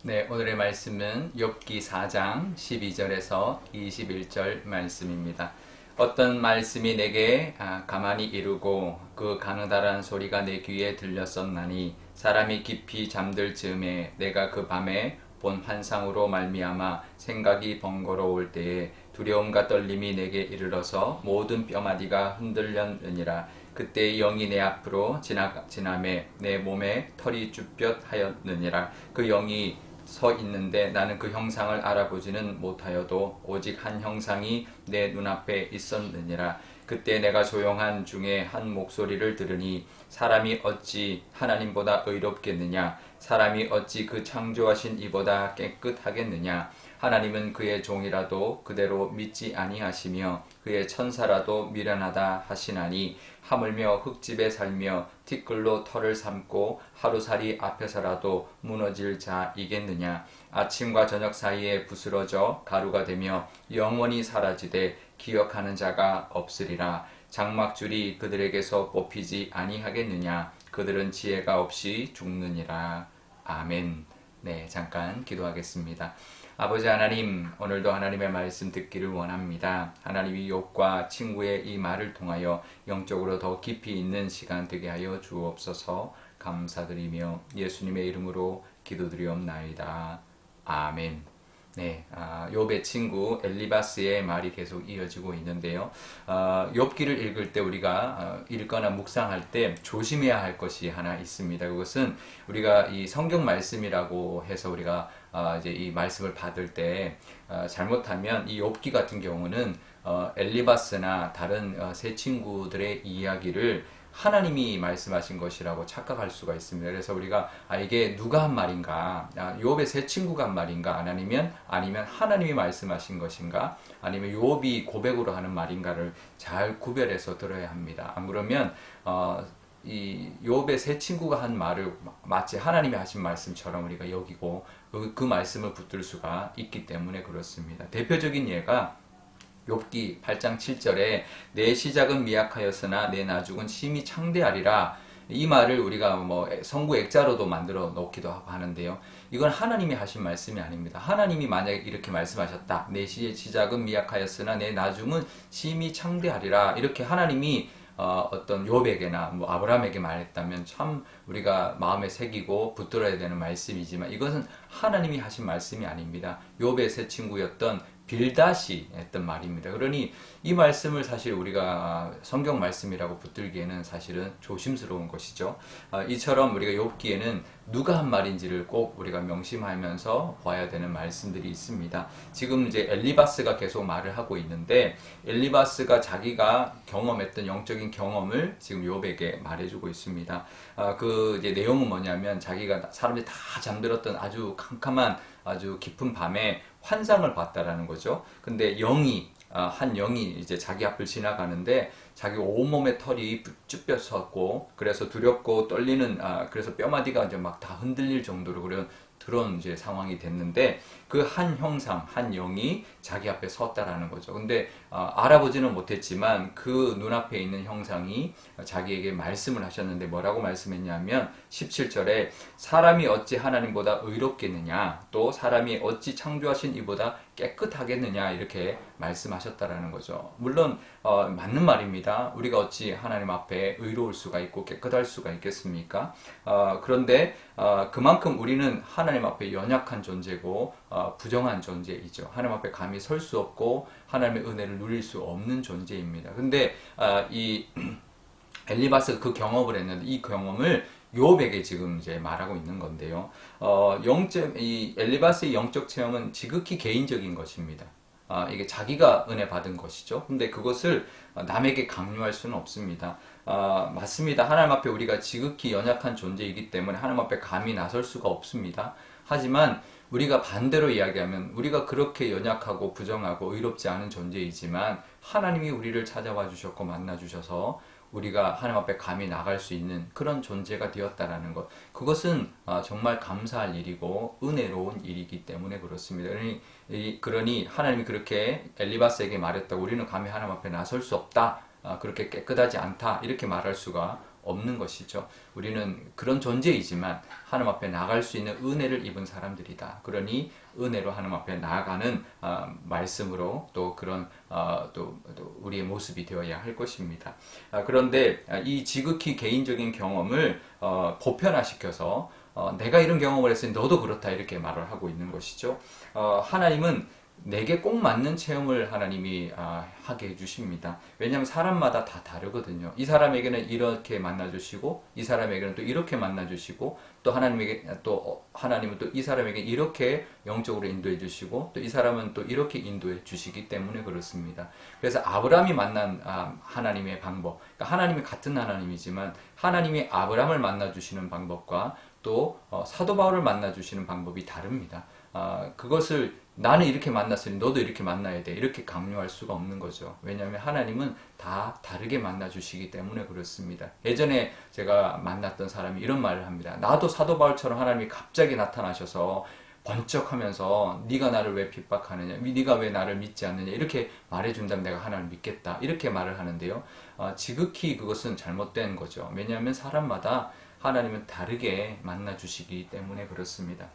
네, 오늘의 말씀은 욥기 4장 12절에서 21절 말씀입니다. 어떤 말씀이 내게 가만히 이르고 그 가느다란 소리가 내 귀에 들렸었나니 사람이 깊이 잠들 즈음에 내가 그 밤에 본 환상으로 말미암아 생각이 번거로울 때에 두려움과 떨림이 내게 이르러서 모든 뼈마디가 흔들렸느니라. 그때 영이 내 앞으로 지나매 내 몸에 털이 쭈뼛하였느니라. 그 영이 서 있는데 나는 그 형상을 알아보지는 못하여도 오직 한 형상이 내 눈앞에 있었느니라. 그때 내가 조용한 중에 한 목소리를 들으니 사람이 어찌 하나님보다 의롭겠느냐, 사람이 어찌 그 창조하신 이보다 깨끗하겠느냐. 하나님은 그의 종이라도 그대로 믿지 아니하시며 그의 천사라도 미련하다 하시나니 하물며 흙집에 살며 티끌로 털을 삼고 하루살이 앞에서라도 무너질 자이겠느냐. 아침과 저녁 사이에 부스러져 가루가 되며 영원히 사라지되 기억하는 자가 없으리라. 장막줄이 그들에게서 뽑히지 아니하겠느냐. 그들은 지혜가 없이 죽느니라. 아멘. 네, 잠깐 기도하겠습니다. 아버지 하나님, 오늘도 하나님의 말씀 듣기를 원합니다. 하나님이 욥과 친구의 이 말을 통하여 영적으로 더 깊이 있는 시간 되게 하여 주옵소서. 감사드리며 예수님의 이름으로 기도드리옵나이다. 아멘. 네, 욥의 친구 엘리바스의 말이 계속 이어지고 있는데요. 욥기를 읽을 때 우리가 읽거나 묵상할 때 조심해야 할 것이 하나 있습니다. 그것은 우리가 이 성경 말씀이라고 해서 우리가 이제 이 말씀을 받을 때 잘못하면 이 욥기 같은 경우는 엘리바스나 다른 세 친구들의 이야기를 하나님이 말씀하신 것이라고 착각할 수가 있습니다. 그래서 우리가 이게 누가 한 말인가, 욥의 세 친구가 한 말인가, 아니면 하나님이 말씀하신 것인가, 아니면 욥이 고백으로 하는 말인가를 잘 구별해서 들어야 합니다. 안 그러면 이 욥의 세 친구가 한 말을 마치 하나님이 하신 말씀처럼 우리가 여기고 그 말씀을 붙들 수가 있기 때문에 그렇습니다. 대표적인 예가 욥기 8장 7절에 내 시작은 미약하였으나 내 나중은 심히 창대하리라. 이 말을 우리가 뭐 성구 액자로도 만들어 놓기도 하고 하는데요. 이건 하나님이 하신 말씀이 아닙니다. 하나님이 만약에 이렇게 말씀하셨다. 내 시작은 미약하였으나 내 나중은 심히 창대하리라. 이렇게 하나님이 어떤 욥에게나 뭐 아브라함에게 말했다면 참 우리가 마음에 새기고 붙들어야 되는 말씀이지만 이것은 하나님이 하신 말씀이 아닙니다. 욥의 새 친구였던 빌닷이 했던 말입니다. 그러니 이 말씀을 사실 우리가 성경 말씀이라고 붙들기에는 사실은 조심스러운 것이죠. 이처럼 우리가 욥기에는 누가 한 말인지를 꼭 우리가 명심하면서 봐야 되는 말씀들이 있습니다. 지금 이제 엘리바스가 계속 말을 하고 있는데 엘리바스가 자기가 경험했던 영적인 경험을 지금 욥에게 말해주고 있습니다. 그 이제 내용은 뭐냐면 자기가 사람들이 다 잠들었던 아주 캄캄한 아주 깊은 밤에 환상을 봤다라는 거죠. 근데 한 영이 이제 자기 앞을 지나가는데 자기 온몸에 털이 쭈뼛 섰고 그래서 두렵고 떨리는 그래서 뼈마디가 이제 막 다 흔들릴 정도로 그런 이제 상황이 됐는데 그 한 형상, 한 영이 자기 앞에 섰다라는 거죠. 근데 알아보지는 못했지만 그 눈앞에 있는 형상이 자기에게 말씀을 하셨는데 뭐라고 말씀했냐면 17절에 사람이 어찌 하나님보다 의롭겠느냐 또 사람이 어찌 창조하신 이보다 깨끗하겠느냐 이렇게 말씀하셨다라는 거죠. 물론 맞는 말입니다. 우리가 어찌 하나님 앞에 의로울 수가 있고 깨끗할 수가 있겠습니까? 그런데 그만큼 우리는 하나님 앞에 연약한 존재고 부정한 존재이죠. 하나님 앞에 감히 설 수 없고 하나님의 은혜를 누릴 수 없는 존재입니다. 근데 이 엘리바스가 그 경험을 했는데 이 경험을 욥에게 지금 이제 말하고 있는 건데요. 이 엘리바스의 영적 체험은 지극히 개인적인 것입니다. 이게 자기가 은혜 받은 것이죠. 근데 그것을 남에게 강요할 수는 없습니다. 맞습니다. 하나님 앞에 우리가 지극히 연약한 존재이기 때문에 하나님 앞에 감히 나설 수가 없습니다. 하지만 우리가 반대로 이야기하면 우리가 그렇게 연약하고 부정하고 의롭지 않은 존재이지만 하나님이 우리를 찾아와 주셨고 만나 주셔서 우리가 하나님 앞에 감히 나갈 수 있는 그런 존재가 되었다라는 것. 그것은 정말 감사할 일이고 은혜로운 일이기 때문에 그렇습니다. 그러니 하나님이 그렇게 엘리바스에게 말했다고 우리는 감히 하나님 앞에 나설 수 없다. 그렇게 깨끗하지 않다. 이렇게 말할 수가 없는 것이죠. 우리는 그런 존재이지만 하나님 앞에 나갈 수 있는 은혜를 입은 사람들이다. 그러니 은혜로 하나님 앞에 나아가는 말씀으로 또 그런 또 우리의 모습이 되어야 할 것입니다. 그런데 이 지극히 개인적인 경험을 보편화시켜서 내가 이런 경험을 했으니 너도 그렇다 이렇게 말을 하고 있는 것이죠. 하나님은 내게 꼭 맞는 체험을 하나님이 하게 해주십니다. 왜냐하면 사람마다 다 다르거든요. 이 사람에게는 이렇게 만나주시고 이 사람에게는 또 이렇게 만나주시고 또 하나님은 또 이 사람에게 이렇게 영적으로 인도해 주시고 또 이 사람은 또 이렇게 인도해 주시기 때문에 그렇습니다. 그래서 아브라함이 만난 하나님의 방법, 그러니까 하나님이 같은 하나님이지만 하나님이 아브라함을 만나주시는 방법과 또 사도 바울을 만나주시는 방법이 다릅니다. 그것을 나는 이렇게 만났으니 너도 이렇게 만나야 돼 이렇게 강요할 수가 없는 거죠. 왜냐하면 하나님은 다 다르게 만나주시기 때문에 그렇습니다. 예전에 제가 만났던 사람이 이런 말을 합니다. 나도 사도 바울처럼 하나님이 갑자기 나타나셔서 번쩍하면서 네가 나를 왜 핍박하느냐, 네가 왜 나를 믿지 않느냐 이렇게 말해준다면 내가 하나님을 믿겠다 이렇게 말을 하는데요. 지극히 그것은 잘못된 거죠. 왜냐하면 사람마다 하나님은 다르게 만나주시기 때문에 그렇습니다.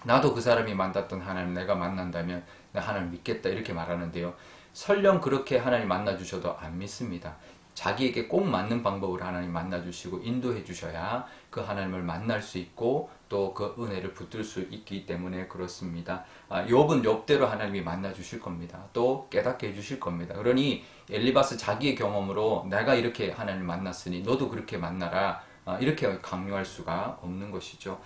나도 그 사람이 만났던 하나님 내가 만난다면 내가 하나님 믿겠다 이렇게 말하는데요. 설령 그렇게 하나님 만나주셔도 안 믿습니다. 자기에게 꼭 맞는 방법으로 하나님 만나주시고 인도해 주셔야 그 하나님을 만날 수 있고 또 그 은혜를 붙들 수 있기 때문에 그렇습니다. 욥은 욥대로 하나님이 만나주실 겁니다. 또 깨닫게 해주실 겁니다. 그러니 엘리바스 자기의 경험으로 내가 이렇게 하나님을 만났으니 너도 그렇게 만나라 이렇게 강요할 수가 없는 것이죠.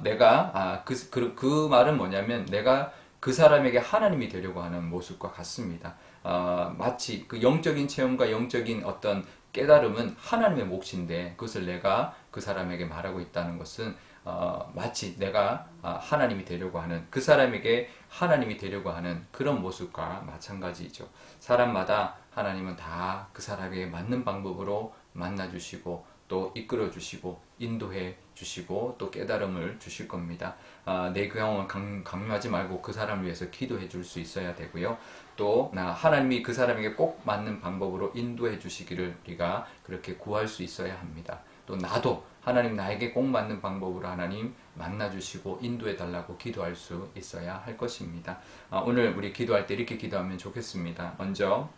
내가 그 말은 뭐냐면 내가 그 사람에게 하나님이 되려고 하는 모습과 같습니다. 마치 그 영적인 체험과 영적인 어떤 깨달음은 하나님의 몫인데 그것을 내가 그 사람에게 말하고 있다는 것은 마치 내가 하나님이 되려고 하는 그 사람에게 하나님이 되려고 하는 그런 모습과 마찬가지죠. 사람마다 하나님은 다 그 사람에게 맞는 방법으로 만나주시고 또 이끌어 주시고 인도해 주시고 또 깨달음을 주실 겁니다. 내 경험을 강요하지 말고 그 사람을 위해서 기도해 줄 수 있어야 되고요. 또 하나님이 그 사람에게 꼭 맞는 방법으로 인도해 주시기를 우리가 그렇게 구할 수 있어야 합니다. 또 나도 하나님 나에게 꼭 맞는 방법으로 하나님 만나 주시고 인도해 달라고 기도할 수 있어야 할 것입니다. 오늘 우리 기도할 때 이렇게 기도하면 좋겠습니다. 먼저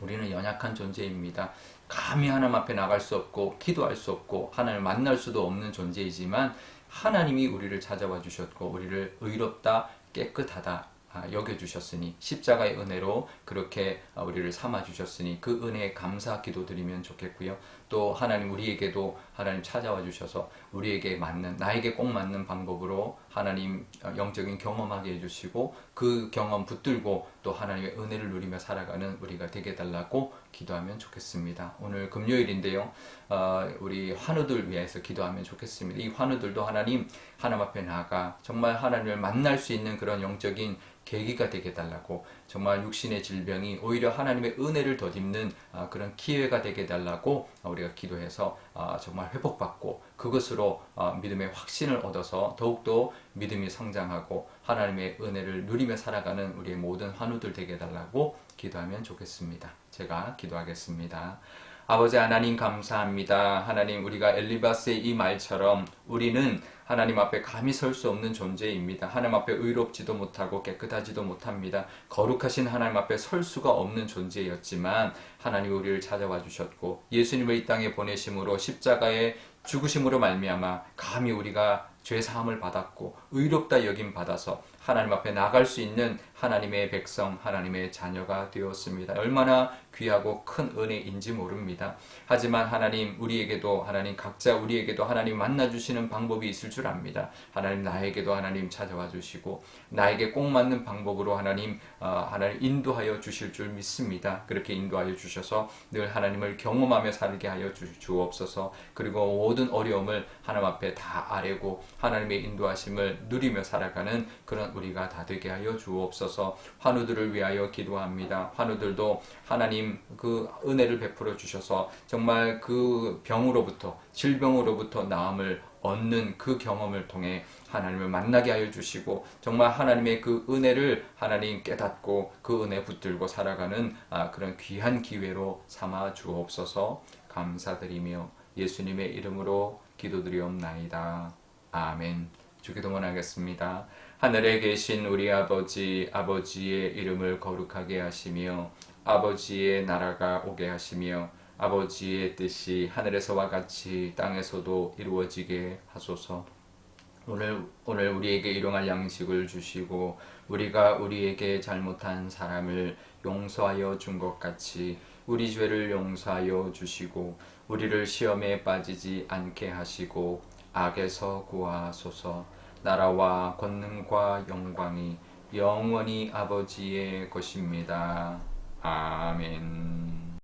우리는 연약한 존재입니다. 감히 하나님 앞에 나갈 수 없고 기도할 수 없고 하나님을 만날 수도 없는 존재이지만 하나님이 우리를 찾아와 주셨고 우리를 의롭다 깨끗하다 여겨주셨으니 십자가의 은혜로 그렇게 우리를 삼아 주셨으니 그 은혜에 감사 기도드리면 좋겠고요. 또 하나님 우리에게도 하나님 찾아와 주셔서 우리에게 맞는 나에게 꼭 맞는 방법으로 하나님 영적인 경험하게 해주시고 그 경험 붙들고 또 하나님의 은혜를 누리며 살아가는 우리가 되게 해달라고 기도하면 좋겠습니다. 오늘 금요일인데요. 우리 환우들 위해서 기도하면 좋겠습니다. 이 환우들도 하나님 앞에 나아가 정말 하나님을 만날 수 있는 그런 영적인 계기가 되게 해달라고 정말 육신의 질병이 오히려 하나님의 은혜를 덧입는 그런 기회가 되게 해달라고 우리가 기도해서 정말 회복받고 그것으로 믿음의 확신을 얻어서 더욱더 믿음이 성장하고 하나님의 은혜를 누리며 살아가는 우리의 모든 환우들 되게 해달라고 기도하면 좋겠습니다. 제가 기도하겠습니다. 아버지 하나님 감사합니다. 하나님 우리가 엘리바스의 이 말처럼 우리는 하나님 앞에 감히 설 수 없는 존재입니다. 하나님 앞에 의롭지도 못하고 깨끗하지도 못합니다. 거룩하신 하나님 앞에 설 수가 없는 존재였지만 하나님 우리를 찾아와 주셨고 예수님을 이 땅에 보내심으로 십자가의 죽으심으로 말미암아 감히 우리가 죄 사함을 받았고 의롭다 여김 받아서 하나님 앞에 나갈 수 있는 하나님의 백성, 하나님의 자녀가 되었습니다. 얼마나 귀하고 큰 은혜인지 모릅니다. 하지만 하나님 우리에게도 하나님 각자 우리에게도 하나님 만나주시는 방법이 있을 줄 압니다. 하나님 나에게도 하나님 찾아와 주시고 나에게 꼭 맞는 방법으로 하나님 인도하여 주실 줄 믿습니다. 그렇게 인도하여 주셔서 늘 하나님을 경험하며 살게 하여 주옵소서. 그리고 모든 어려움을 하나님 앞에 다 아뢰고 하나님의 인도하심을 누리며 살아가는 그런 우리가 다 되게 하여 주옵소서. 환우들을 위하여 기도합니다. 환우들도 하나님 그 은혜를 베풀어 주셔서 정말 그 병으로부터 질병으로부터 나음을 얻는 그 경험을 통해 하나님을 만나게 하여 주시고 정말 하나님의 그 은혜를 하나님 깨닫고 그 은혜 붙들고 살아가는 그런 귀한 기회로 삼아 주옵소서. 감사드리며 예수님의 이름으로 기도드리옵나이다. 아멘. 주기도문하겠습니다. 하늘에 계신 우리 아버지, 아버지의 이름을 거룩하게 하시며 아버지의 나라가 오게 하시며 아버지의 뜻이 하늘에서와 같이 땅에서도 이루어지게 하소서. 오늘 우리에게 일용할 양식을 주시고 우리가 우리에게 잘못한 사람을 용서하여 준 것 같이 우리 죄를 용서하여 주시고 우리를 시험에 빠지지 않게 하시고 악에서 구하소서. 나라와 권능과 영광이 영원히 아버지의 것입니다. 아멘.